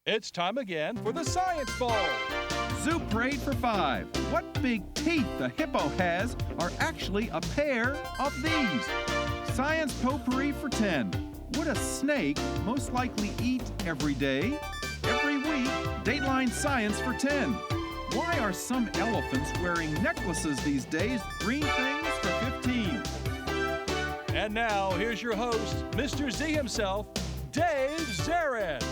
It's time again for the Science Bowl. Zoo Parade for 5. What big teeth the hippo has are actually a pair of these. Science Potpourri for 10. Would a snake most likely eat every day? Every week, Dateline Science for 10. Why are some elephants wearing necklaces these days? Green things for 15. And now, here's your host, Mr. Z himself, Dave Zarin.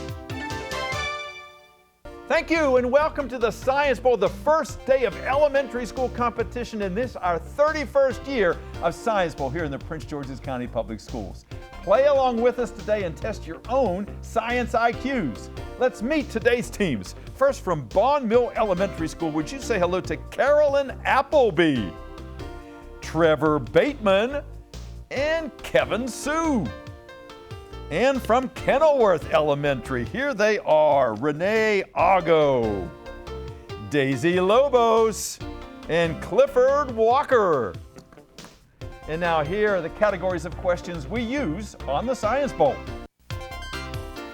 Thank you and welcome to the Science Bowl, the first day of elementary school competition in this, our 31st year of Science Bowl here in the Prince George's County Public Schools. Play along with us today and test your own science IQs. Let's meet today's teams. First from Bond Mill Elementary School, would you say hello to Carolyn Appleby, Trevor Bateman, and Kevin Sue. And from Kenilworth Elementary, here they are, Renee Ago, Daisy Lobos, and Clifford Walker. And now here are the categories of questions we use on the Science Bowl.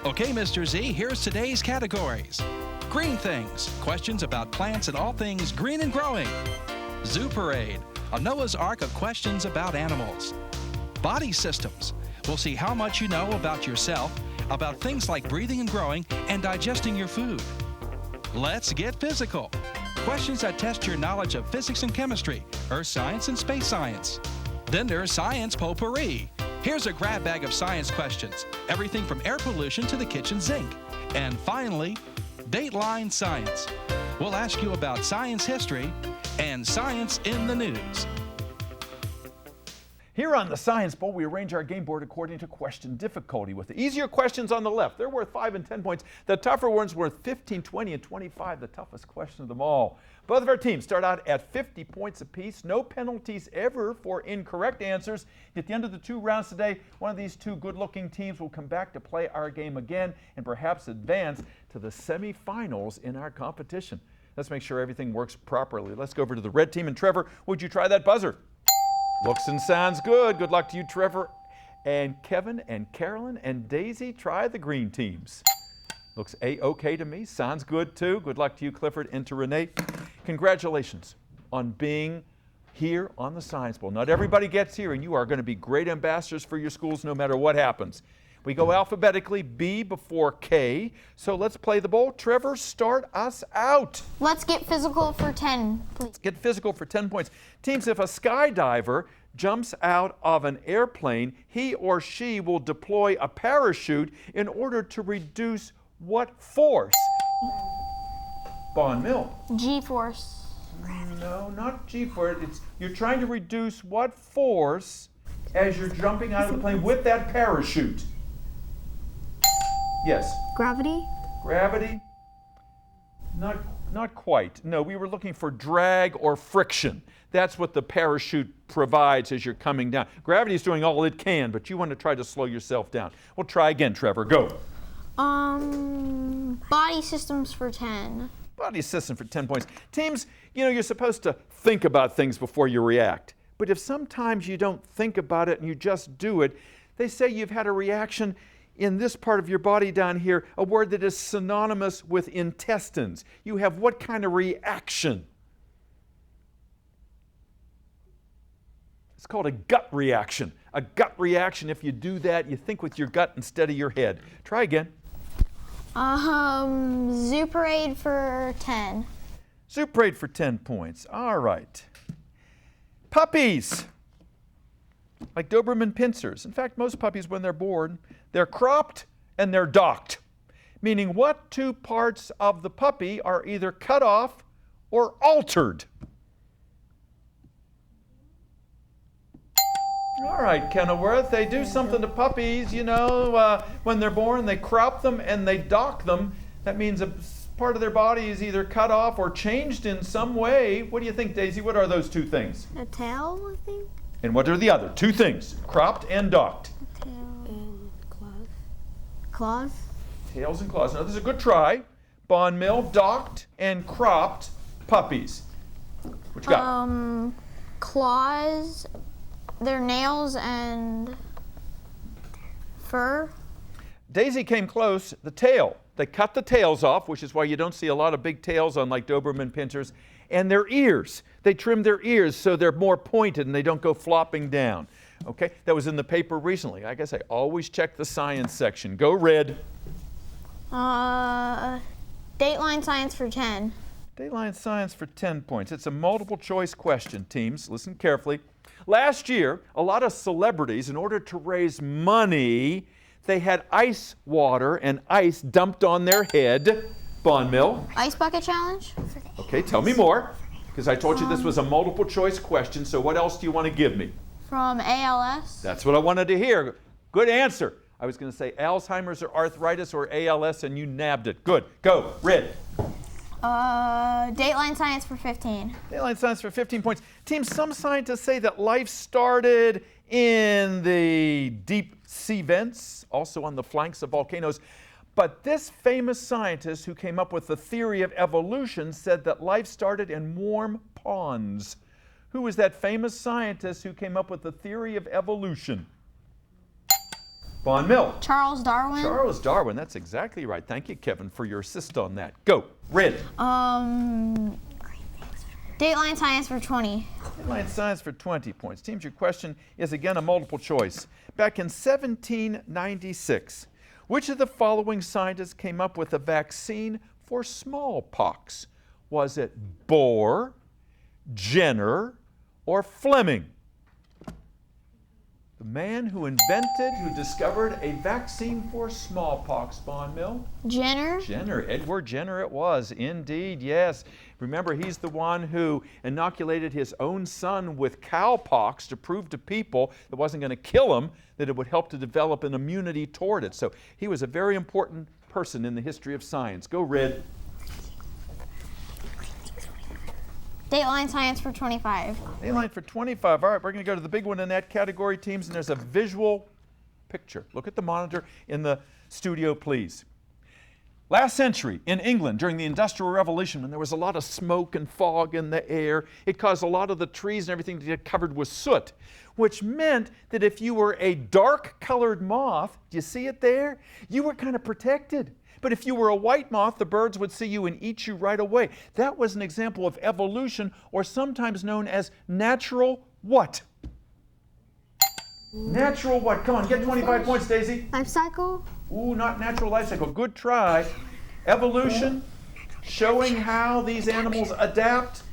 Okay, Mr. Z, here's today's categories. Green things, questions about plants and all things green and growing. Zoo Parade, a Noah's Ark of questions about animals. Body systems, we'll see how much you know about yourself, about things like breathing and growing and digesting your food. Let's get physical. Questions that test your knowledge of physics and chemistry, earth science and space science. Then there's Science Potpourri. Here's a grab bag of science questions, everything from air pollution to the kitchen sink. And finally, Dateline Science. We'll ask you about science history and science in the news. Here on the Science Bowl, we arrange our game board according to question difficulty, with the easier questions on the left. They're worth 5 and 10 points. The tougher ones worth 15, 20, and 25, the toughest question of them all. Both of our teams start out at 50 points apiece. No penalties ever for incorrect answers. At the end of the 2 rounds today, one of these 2 good-looking teams will come back to play our game again and perhaps advance to the semifinals in our competition. Let's make sure everything works properly. Let's go over to the red team. And Trevor, would you try that buzzer? Looks and sounds good. Good luck to you, Trevor, and Kevin, and Carolyn, and Daisy. Try the green teams. Looks A-OK to me. Sounds good, too. Good luck to you, Clifford, and to Renee. Congratulations on being here on the Science Bowl. Not everybody gets here, and you are going to be great ambassadors for your schools no matter what happens. We go alphabetically, B before K. So let's play the bowl. Trevor, start us out. Let's get physical for 10, please. Let's get physical for 10 points. Teams, if a skydiver jumps out of an airplane, he or she will deploy a parachute in order to reduce what force? Bond Mill. G-force. No, not G-force. You're trying to reduce what force as you're jumping out of the plane with that parachute? Yes. Gravity. Gravity? Not quite. No, we were looking for drag or friction. That's what the parachute provides as you're coming down. Gravity is doing all it can, but you want to try to slow yourself down. We'll try again, Trevor. Go. Body systems for 10. Body system for 10 points. Teams, you're supposed to think about things before you react. But if sometimes you don't think about it and you just do it, they say you've had a reaction in this part of your body down here, a word that is synonymous with intestines. You have what kind of reaction? It's called a gut reaction. A gut reaction, if you do that, you think with your gut instead of your head. Try again. Zoo Parade for 10. Zoo Parade for 10 points. All right. Puppies. Like Doberman pincers. In fact, most puppies, when they're born, they're cropped and they're docked. Meaning, what 2 parts of the puppy are either cut off or altered? All right, Kenilworth, they do something to puppies, when they're born, they crop them and they dock them. That means a part of their body is either cut off or changed in some way. What do you think, Daisy? What are those 2 things? A tail, I think. And what are the other 2 things? Cropped and docked. A tail and claws. Claws? Tails and claws. Now, this is a good try. Bond Mill, docked and cropped puppies. What you got? Claws, their nails and fur. Daisy came close. The tail. They cut the tails off, which is why you don't see a lot of big tails on like Doberman Pinschers. And their ears. They trim their ears so they're more pointed and they don't go flopping down. Okay, that was in the paper recently. Like I say, always check the science section. Go red. Dateline science for 10. Dateline science for 10 points. It's a multiple choice question, teams. Listen carefully. Last year, a lot of celebrities, in order to raise money, they had ice water and ice dumped on their head. Bond Mill. Ice bucket challenge? Okay, tell me more, because I told you this was a multiple choice question, so what else do you want to give me? From ALS? That's what I wanted to hear. Good answer. I was going to say Alzheimer's or arthritis or ALS, and you nabbed it. Good. Go. Red. Dateline science for 15. Dateline science for 15 points. Team, some scientists say that life started in the deep sea vents, also on the flanks of volcanoes. But this famous scientist who came up with the theory of evolution said that life started in warm ponds. Who was that famous scientist who came up with the theory of evolution? Bond Mill. Charles Darwin? Charles Darwin, that's exactly right. Thank you, Kevin, for your assist on that. Go. Red. Dateline science for 20. Dateline science for 20 points. Teams, your question is again a multiple choice. Back in 1796, which of the following scientists came up with a vaccine for smallpox? Was it Bohr, Jenner, or Fleming? The man who discovered a vaccine for smallpox, Bond Mill? Jenner? Jenner, Edward Jenner it was, indeed, yes. Remember, he's the one who inoculated his own son with cowpox to prove to people it wasn't going to kill him, that it would help to develop an immunity toward it. So he was a very important person in the history of science. Go red. Dateline science for 25. Dateline for 25. All right, we're going to go to the big one in that category, teams, and there's a visual picture. Look at the monitor in the studio, please. Last century in England, during the Industrial Revolution, when there was a lot of smoke and fog in the air, it caused a lot of the trees and everything to get covered with soot, which meant that if you were a dark-colored moth, do you see it there? You were kind of protected. But if you were a white moth, the birds would see you and eat you right away. That was an example of evolution, or sometimes known as natural what? Natural what? Come on, get 25 points, Daisy. Life cycle? Ooh, not natural life cycle. Good try. Evolution, showing how these animals adapt,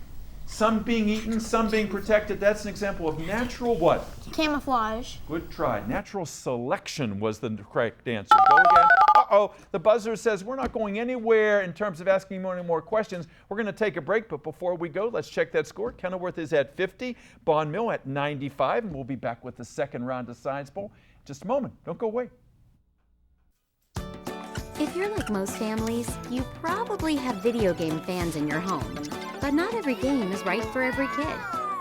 some being eaten, some being protected. That's an example of natural what? Camouflage. Good try. Natural selection was the correct answer. Go again. Uh-oh, the buzzer says we're not going anywhere in terms of asking any more questions. We're going to take a break, but before we go, let's check that score. Kenilworth is at 50, Bond Mill at 95, and we'll be back with the second round of Science Bowl in just a moment. Don't go away. If you're like most families, you probably have video game fans in your home. But not every game is right for every kid,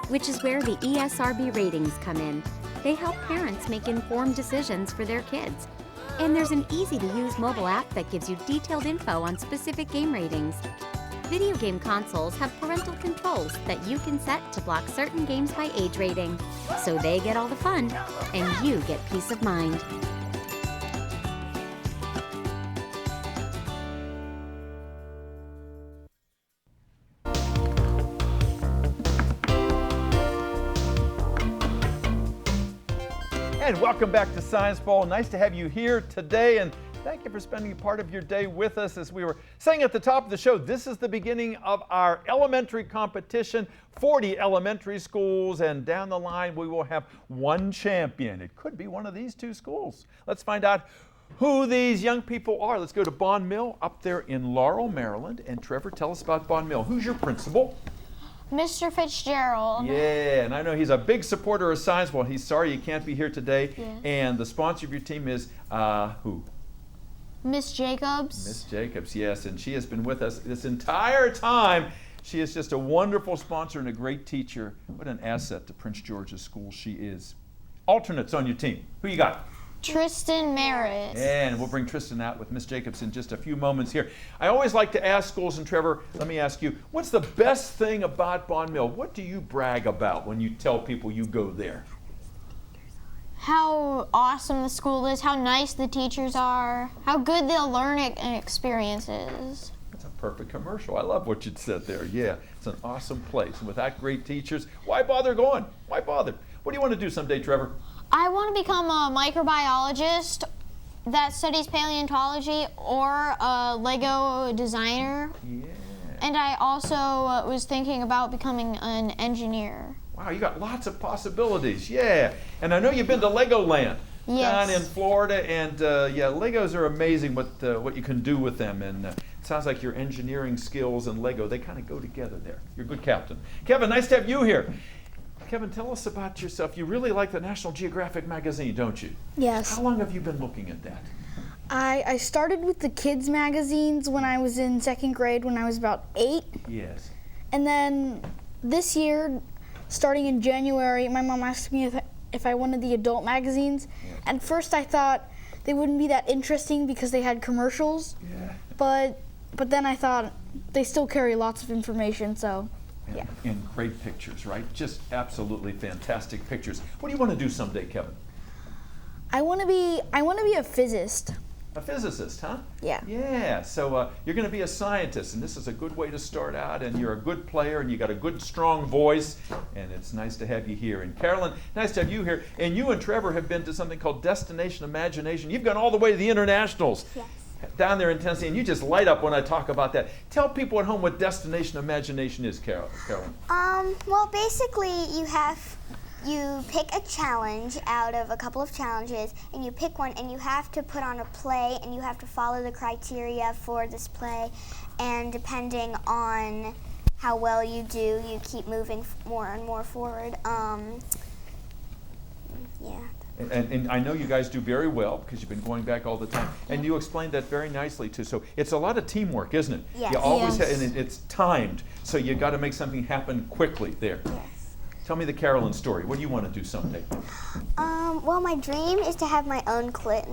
which is where the ESRB ratings come in. They help parents make informed decisions for their kids. And there's an easy-to-use mobile app that gives you detailed info on specific game ratings. Video game consoles have parental controls that you can set to block certain games by age rating, so they get all the fun, and you get peace of mind. And welcome back to Science Bowl. Nice to have you here today, and thank you for spending part of your day with us. As we were saying at the top of the show, this is the beginning of our elementary competition, 40 elementary schools, and down the line we will have one champion. It could be one of these two schools. Let's find out who these young people are. Let's go to Bond Mill up there in Laurel, Maryland. And Trevor, tell us about Bond Mill. Who's your principal? Mr. Fitzgerald. Yeah, and I know he's a big supporter of Science Bowl. He's sorry you can't be here today. Yeah. And the sponsor of your team is who? Miss Jacobs. Miss Jacobs, yes, and she has been with us this entire time. She is just a wonderful sponsor and a great teacher. What an asset to Prince George's School she is. Alternates on your team. Who you got? Tristan Merritt. And we'll bring Tristan out with Miss Jacobs in just a few moments here. I always like to ask schools, and Trevor, let me ask you, what's the best thing about Bond Mill? What do you brag about when you tell people you go there? how awesome the school is, how nice the teachers are, how good the learning experience is. That's a perfect commercial. I love what you said there. Yeah, it's an awesome place. And without great teachers, why bother going? Why bother? What do you want to do someday, Trevor? I want to become a microbiologist that studies paleontology or a Lego designer. Yeah. And I also was thinking about becoming an engineer. Wow, you got lots of possibilities. Yeah. And I know you've been to Legoland down in Florida, and yeah, Legos are amazing what you can do with them. And it sounds like your engineering skills and Lego, they kind of go together there. You're a good captain. Kevin, nice to have you here. Kevin, tell us about yourself. You really like the National Geographic magazine, don't you? Yes. How long have you been looking at that? I started with the kids' magazines when I was in 2nd grade when I was about 8. Yes. And then this year, starting in January, my mom asked me if I wanted the adult magazines. Yeah. At first I thought they wouldn't be that interesting because they had commercials. Yeah. But then I thought they still carry lots of information, so yeah. And great pictures, right? Just absolutely fantastic pictures. What do you want to do someday, Kevin? I want to be a physicist. A physicist, huh? Yeah. Yeah, so you're going to be a scientist, and this is a good way to start out, and you're a good player, and you got a good, strong voice, and it's nice to have you here. And Carolyn, nice to have you here. And you and Trevor have been to something called Destination Imagination. You've gone all the way to the internationals. Yes. Down there in Tennessee, and you just light up when I talk about that. Tell people at home what Destination Imagination is, Carolyn. Well, basically, you pick a challenge out of a couple of challenges, and you pick one, and you have to put on a play, and you have to follow the criteria for this play, and depending on how well you do, you keep moving more and more forward. Yeah. And I know you guys do very well because you've been going back all the time. And you explained that very nicely too. So it's a lot of teamwork, isn't it? Yes. You always Yes. and it's timed. So you got to make something happen quickly there. Yes. Tell me the Carolyn story. What do you want to do someday? Well, my dream is to have my own clinic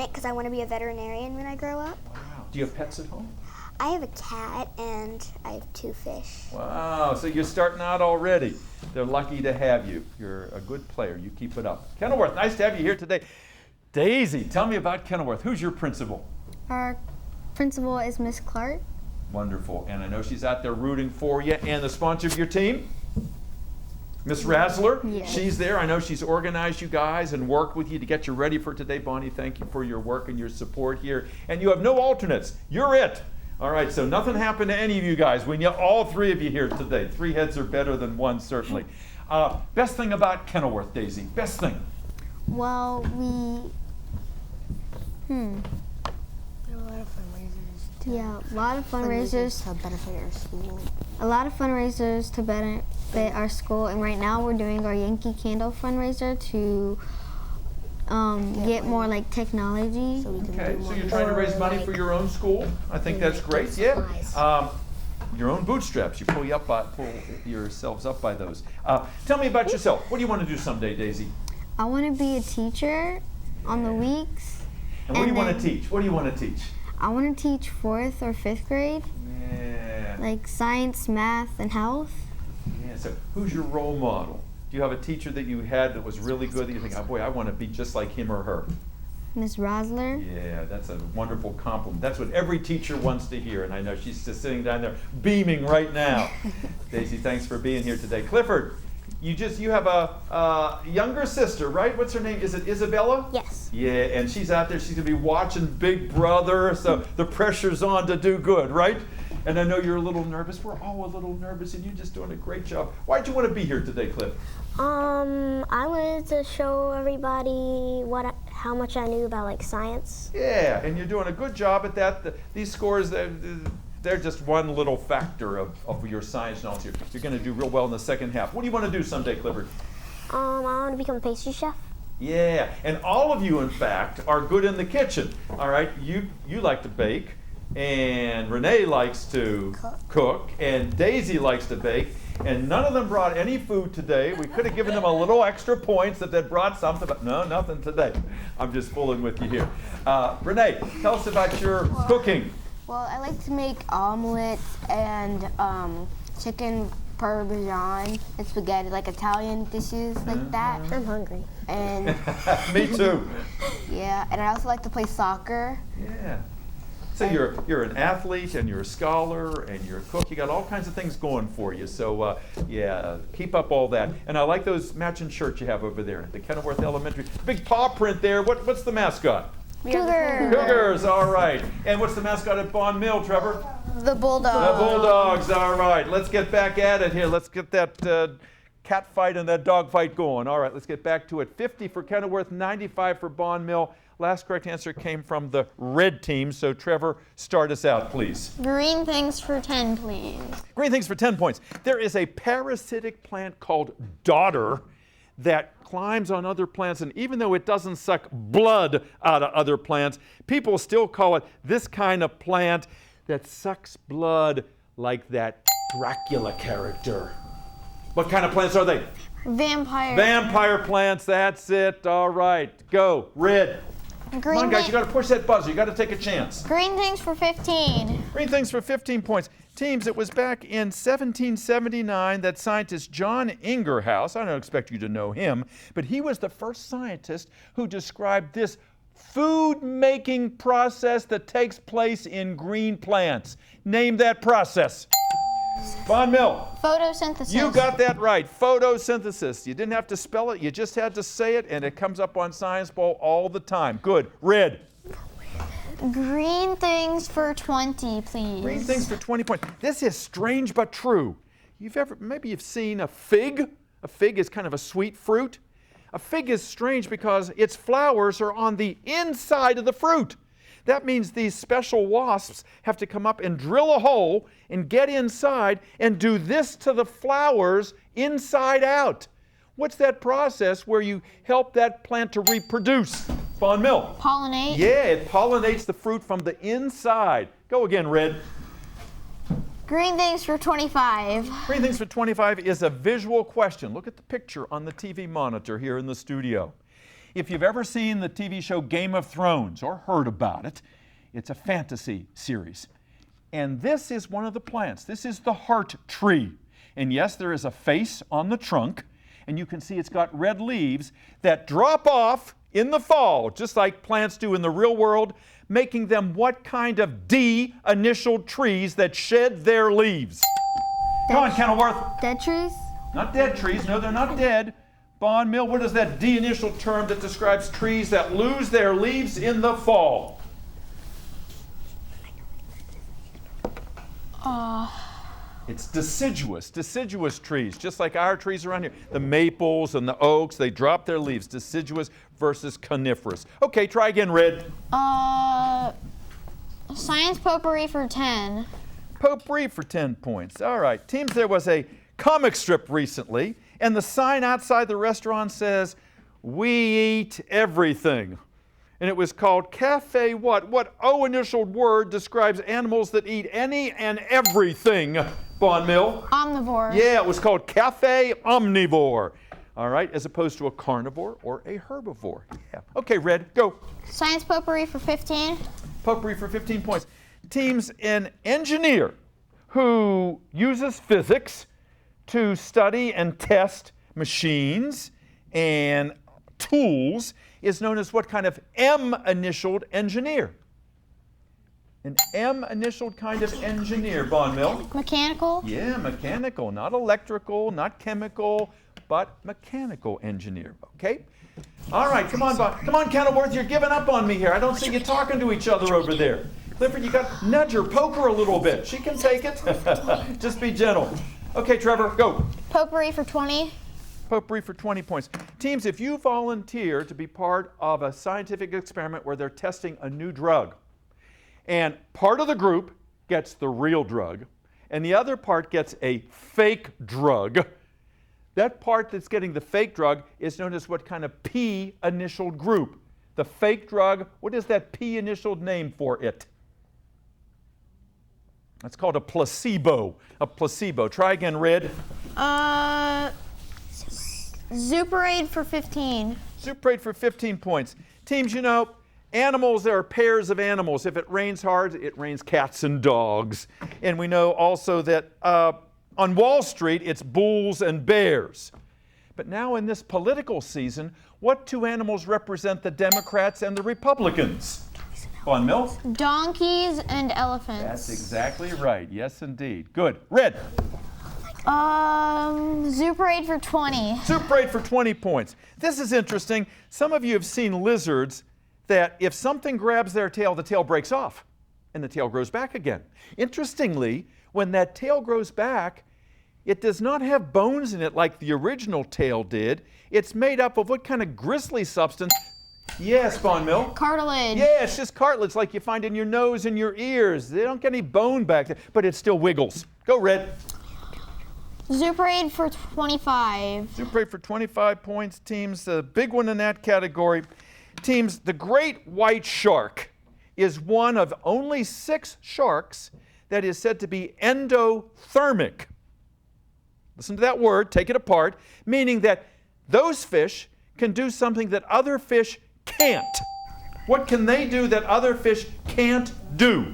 because I want to be a veterinarian when I grow up. Wow. Do you have pets at home? I have a cat and I have 2 fish. Wow. So you're starting out already. They're lucky to have you. You're a good player. You keep it up. Kenilworth, nice to have you here today. Daisy, tell me about Kenilworth. Who's your principal? Our principal is Miss Clark. Wonderful. And I know she's out there rooting for you. And the sponsor of your team? Miss Razzler, Yes. She's there. I know she's organized you guys and worked with you to get you ready for today. Bonnie, thank you for your work and your support here. And you have no alternates. You're it. All right, so nothing happened to any of you guys. We need all 3 of you here today. 3 heads are better than 1, certainly. Best thing about Kenilworth, Daisy? Best thing? Well, There are a lot of fundraisers. yeah, a lot of fundraisers. To benefit our school. A lot of fundraisers to benefit our school, and right now we're doing our Yankee Candle fundraiser to get more like technology. So we can Okay, do so more. you're trying to raise money for your own school? I think that's great, yeah. supplies. Your own bootstraps, you pull yourselves up by those. Tell me about yourself. What do you want to do someday, Daisy? I want to be a teacher on the weeks. And what do you want to then- teach? What do you want to teach? I want to teach 4th or 5th grade, Yeah. like science, math, and health. Yeah, so who's your role model? Do you have a teacher that you had that was really good that you think, oh boy, I want to be just like him or her? Miss Rosler. Yeah, that's a wonderful compliment. That's what every teacher wants to hear, and I know she's just sitting down there beaming right now. Daisy, thanks for being here today. Clifford, you have a younger sister, right? What's her name? Is it Isabella? Yes. Yeah, and she's out there. She's going to be watching Big Brother, so the pressure's on to do good, right? And I know you're a little nervous. We're all a little nervous, and you're just doing a great job. Why'd you want to be here today, Cliff? I wanted to show everybody how much I knew about like science. Yeah, and you're doing a good job at that. These scores, they're just one little factor of your science knowledge here. You're going to do real well in the second half. What do you want to do someday, Clifford? I want to become a pastry chef. Yeah, and all of you, in fact, are good in the kitchen. All right, you like to bake, and Renee likes to cook, and Daisy likes to bake, and none of them brought any food today. We could have given them a little extra points if they'd brought something, but no, nothing today. I'm just fooling with you here. Renee, tell us about your cooking. Well, I like to make omelets and chicken Parmesan and spaghetti, like Italian dishes like that. I'm hungry. And Me too. yeah, and I also like to play soccer. Yeah. So you're an athlete and you're a scholar and you're a cook. You got all kinds of things going for you. So yeah, keep up all that. And I like those matching shirts you have over there at the Kenilworth Elementary. Big paw print there. What's the mascot? Cougars. All right. And what's the mascot at Bond Mill, Trevor? The Bulldogs. The Bulldogs. All right. Let's get back at it here. Let's get that cat fight and that dog fight going. All right. Let's get back to it. 50 for Kenilworth, 95 for Bond Mill. Last correct answer came from the red team. So Trevor, start us out, please. Green things for 10, please. Green things for 10 points. There is a parasitic plant called dodder that climbs on other plants, and even though it doesn't suck blood out of other plants, people still call it this kind of plant that sucks blood like that Dracula character. What kind of plants are they? Vampire. Vampire plants, that's it. All right, go. Red. Come on, guys, you got to push that buzzer. You got to take a chance. Green things for 15. Green things for 15 points. Teams, it was back in 1779 that scientist John Ingerhouse, I don't expect you to know him, but he was the first scientist who described this food-making process that takes place in green plants. Name that process. Bond Mill. Photosynthesis. You got that right. Photosynthesis. You didn't have to spell it. You just had to say it, and it comes up on Science Bowl all the time. Good. Red. Green things for 20, please. Green things for 20 points. This is strange but true. Maybe you've seen a fig. A fig is kind of a sweet fruit. A fig is strange because its flowers are on the inside of the fruit. That means these special wasps have to come up and drill a hole and get inside and do this to the flowers inside out. What's that process where you help that plant to reproduce? Bond Mill. Pollinate. Yeah, it pollinates the fruit from the inside. Go again, Red. Green things for 25. Green things for 25 is a visual question. Look at the picture on the TV monitor here in the studio. If you've ever seen the TV show Game of Thrones or heard about it, it's a fantasy series. And this is one of the plants. This is the heart tree. And yes, there is a face on the trunk, and you can see it's got red leaves that drop off in the fall, just like plants do in the real world, making them what kind of D-initialed trees that shed their leaves? Come on, Kenilworth. Dead trees? Not dead trees. No, they're not dead. Bond Mill, what is that D-initial term that describes trees that lose their leaves in the fall? It's deciduous trees, just like our trees around here. The maples and the oaks, they drop their leaves. Deciduous versus coniferous. Okay, try again, Red. Science potpourri for 10. Potpourri for 10 points. All right. Teams, there was a comic strip recently, and the sign outside the restaurant says, "We eat everything." And it was called Cafe what? What O-initialed word describes animals that eat any and everything? Bond Mill? Omnivore. Yeah, it was called Cafe Omnivore. All right, as opposed to a carnivore or a herbivore. Yeah. Okay, Red, go. Science potpourri for 15. Potpourri for 15 points. Teams, an engineer who uses physics to study and test machines and tools is known as what kind of M-initialed engineer? An M-initialed kind of engineer, Bond Mill. Mechanical. Yeah, mechanical, not electrical, not chemical, but mechanical engineer, okay? All right, come on, Bond. Come on, Kenilworth, you're giving up on me here. I don't see you talking to each other over there. Clifford, you got to nudge her, poke her a little bit. She can take it. Just be gentle. Okay, Trevor, go. Potpourri for 20. Potpourri for 20 points. Teams, if you volunteer to be part of a scientific experiment where they're testing a new drug, and part of the group gets the real drug, and the other part gets a fake drug, that part that's getting the fake drug is known as what kind of P-initialed group? The fake drug, what is that P-initialed name for it? That's called a placebo. A placebo. Try again, Red. Zuparade for 15. Zuparade for 15 points. Teams, you know, animals, there are pairs of animals. If it rains hard, it rains cats and dogs. And we know also that On Wall Street, it's bulls and bears. But now in this political season, what two animals represent the Democrats and the Republicans? Von Mill? Donkeys and elephants. That's exactly right. Yes, indeed. Good. Red. Zoo parade for 20. Zoo parade for 20 points. This is interesting. Some of you have seen lizards that if something grabs their tail, the tail breaks off and the tail grows back again. Interestingly, when that tail grows back, it does not have bones in it like the original tail did. It's made up of what kind of gristly substance? Yes, Von Mill? Cartilage. Yeah, it's just cartilage like you find in your nose and your ears. They don't get any bone back there, but it still wiggles. Go, Red. Zoo parade for 25. Zoo parade for 25 points. Teams, the big one in that category. Teams, the great white shark is one of only 6 sharks that is said to be endothermic. Listen to that word, take it apart, meaning that those fish can do something that other fish can't. What can they do that other fish can't do?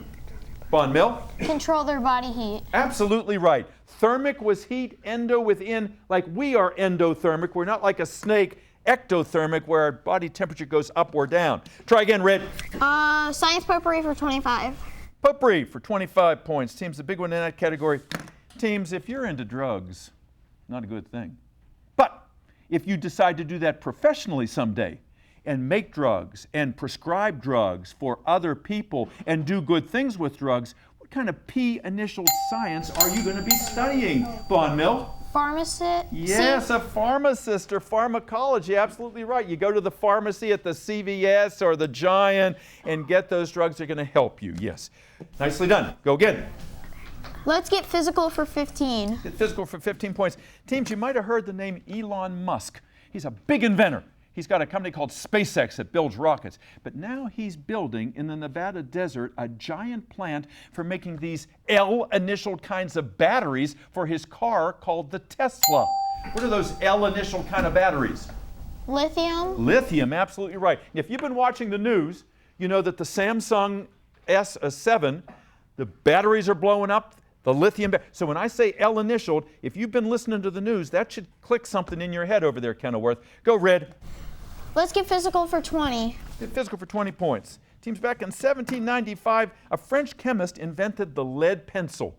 Von Mill? Control their body heat. Absolutely right. Thermic was heat, endo within, like we are endothermic. We're not like a snake, ectothermic, where our body temperature goes up or down. Try again, Red. Science potpourri for 25. Potpourri for 25 points. Teams, the big one in that category. Teams, if you're into drugs, not a good thing. But if you decide to do that professionally someday and make drugs and prescribe drugs for other people and do good things with drugs, what kind of P-initialed science are you going to be studying, Von Mill? Pharmacist? Yes, a pharmacist or pharmacology, absolutely right. You go to the pharmacy at the CVS or the Giant and get those drugs that are going to help you, yes. Nicely done. Go again. Let's get physical for 15. Get physical for 15 points. Teams, you might have heard the name Elon Musk. He's a big inventor. He's got a company called SpaceX that builds rockets. But now he's building in the Nevada desert a giant plant for making these L-initialed kinds of batteries for his car called the Tesla. What are those L-initial kind of batteries? Lithium? Lithium, absolutely right. If you've been watching the news, you know that the Samsung S7, the batteries are blowing up. The lithium. So when I say L-initialed, if you've been listening to the news, that should click something in your head over there, Kenilworth. Go, Red. Let's get physical for 20. Get physical for 20 points. Teams, back in 1795, a French chemist invented the lead pencil.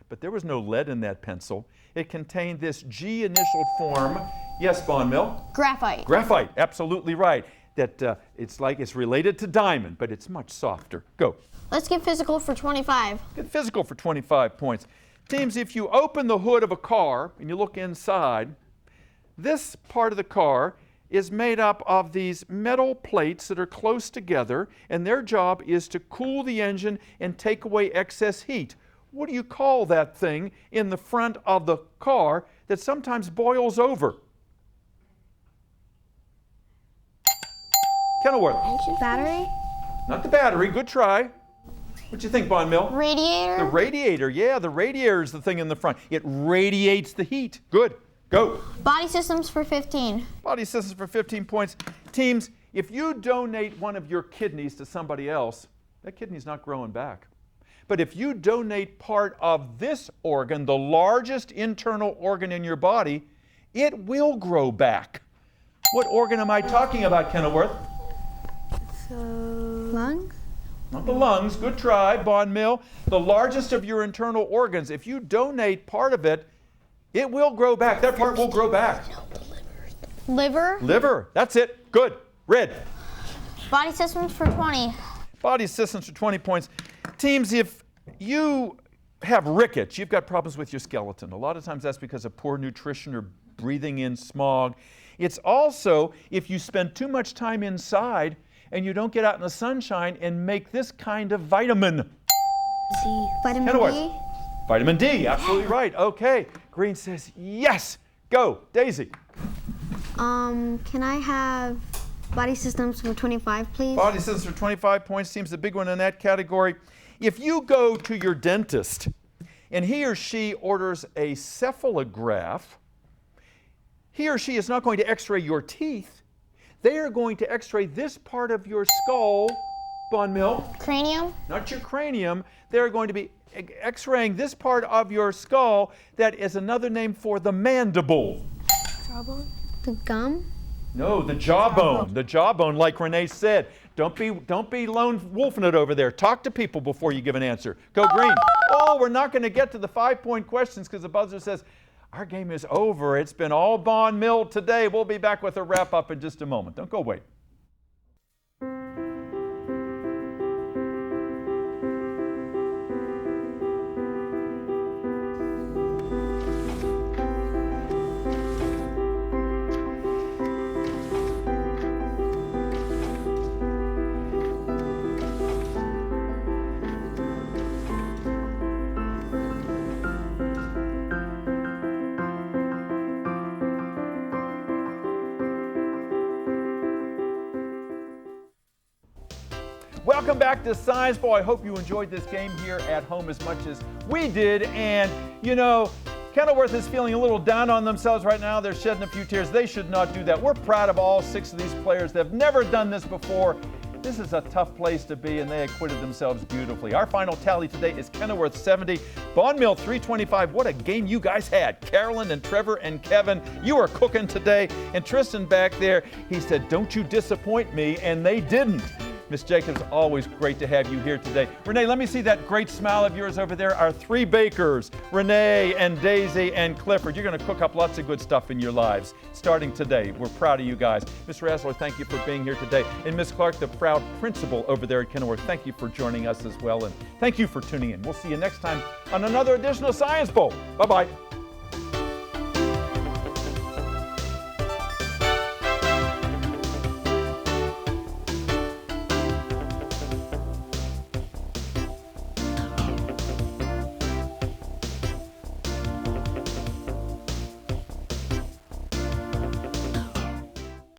But there was no lead in that pencil. It contained this G-initialed form. Yes, Von Mill? Graphite. Graphite, absolutely right. That it's related to diamond, but it's much softer. Go. Let's get physical for 25. Get physical for 25 points. Teams, if you open the hood of a car and you look inside, this part of the car is made up of these metal plates that are close together, and their job is to cool the engine and take away excess heat. What do you call that thing in the front of the car that sometimes boils over? Kenilworth. Battery? Not the battery. Good try. What do you think, Von Mill? Radiator? The radiator. Yeah, the radiator is the thing in the front. It radiates the heat. Good. Go. Body systems for 15. Body systems for 15 points. Teams, if you donate one of your kidneys to somebody else, that kidney's not growing back. But if you donate part of this organ, the largest internal organ in your body, it will grow back. What organ am I talking about, Kenilworth? Lungs? Not the lungs. Good try, Von Mill. The largest of your internal organs. If you donate part of it, it will grow back. That part will grow back. Liver? Liver. That's it. Good. Red. Body systems for 20. Body systems for 20 points. Teams, if you have rickets, you've got problems with your skeleton. A lot of times that's because of poor nutrition or breathing in smog. It's also if you spend too much time inside and you don't get out in the sunshine and make this kind of vitamin. Vitamin Kenilworth. D? Vitamin D, absolutely right. Okay, Green says yes. Go, Daisy. Can I have body systems for 25, please? Body systems for 25 points. Seems the big one in that category. If you go to your dentist and he or she orders a cephalograph, he or she is not going to x-ray your teeth. They are going to x-ray this part of your skull Bon Mill? Cranium. Not your cranium. They're going to be x-raying this part of your skull that is another name for the mandible. Jawbone? The gum? No, the jawbone. The jawbone, like Renee said. Don't be lone wolfing it over there. Talk to people before you give an answer. Go green. Oh, we're not going to get to the 5-point questions because the buzzer says our game is over. It's been all Bon Mill today. We'll be back with a wrap-up in just a moment. Don't go away. Welcome back to Science Bowl. I hope you enjoyed this game here at home as much as we did. And, you know, Kenilworth is feeling a little down on themselves right now. They're shedding a few tears. They should not do that. We're proud of all 6 of these players. They've never done this before. This is a tough place to be, and they acquitted themselves beautifully. Our final tally today is Kenilworth 70, Bon Mill 325. What a game you guys had. Carolyn and Trevor and Kevin, you are cooking today. And Tristan back there, he said, don't you disappoint me, and they didn't. Miss Jacobs, always great to have you here today. Renee, let me see that great smile of yours over there. Our 3 bakers, Renee and Daisy and Clifford. You're going to cook up lots of good stuff in your lives starting today. We're proud of you guys. Miss Rassler, thank you for being here today. And Miss Clark, the proud principal over there at Kenilworth, thank you for joining us as well. And thank you for tuning in. We'll see you next time on another edition of Science Bowl. Bye-bye.